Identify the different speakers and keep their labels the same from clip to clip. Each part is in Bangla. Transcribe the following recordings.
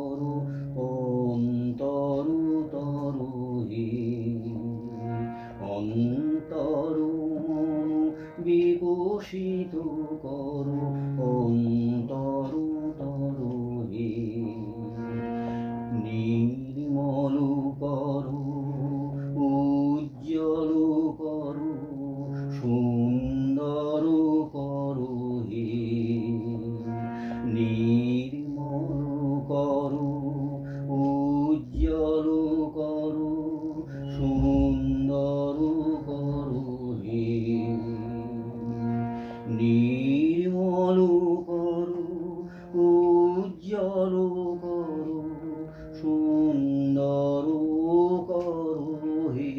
Speaker 1: করো অন্তরু তরু হে অন্তরু বিকশিত করো অন্তরু তরু হে নির্মল করো উজ্জ্বল করো সুন্দর করো হে নির্মল করো উজ্জ্বল করো সুন্দর করো হে নির্মল করো উজ্জ্বল করো সুন্দর করো হে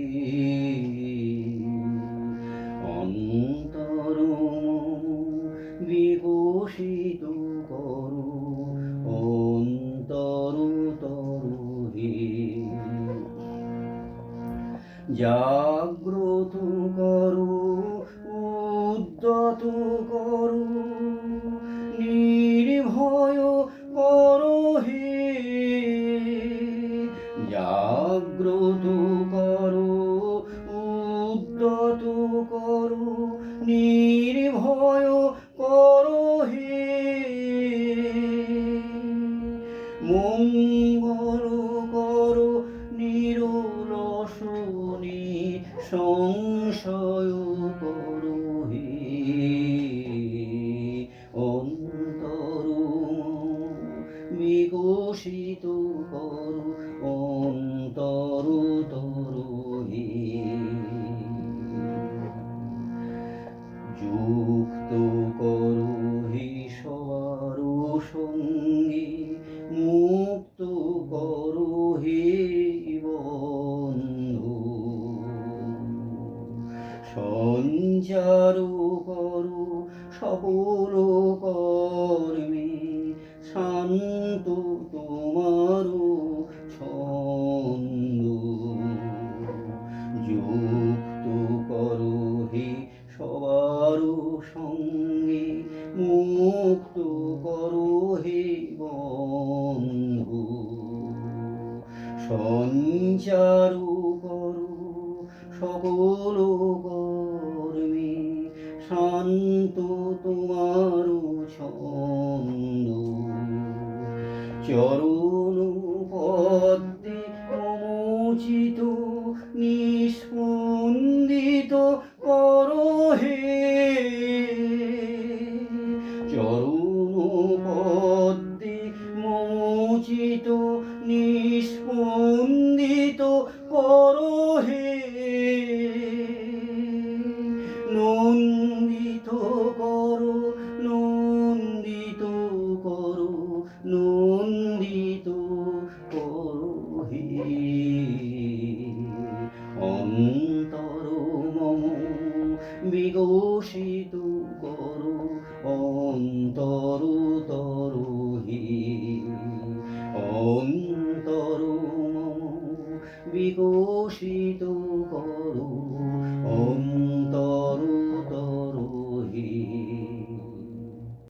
Speaker 1: অন্তর বিকশিত করো অন্তর তরু হে জাগ্রত করো উদ্যত করো নির্ভয় করো হে জাগ্রত করো উদ্যত করো নির্ভয় করো হে মঙ্গল করো নিরলসনি সংশয় করো হে অন্তর বিকশিত করো অন্তর তরু হে যুক্ত করো হে সবার সঙ্গে মুক্ত করো হে বন্ধু সঞ্চার করো সকল কর্মে শান্ত তোমার ছন্দ যুক্ত করো হে সবার সঙ্গে মুক্ত করো হে বন্ধু সঞ্চার করো সকল কর্মে শান্ত তোমার ছন্দ চরণ পদ্মে মমোচিত নিস্পন্দিত করো হে চরণ পদ্মে মমোচিত নিস্পন্দিত করো হে নন্দিত করো নন্দিত করো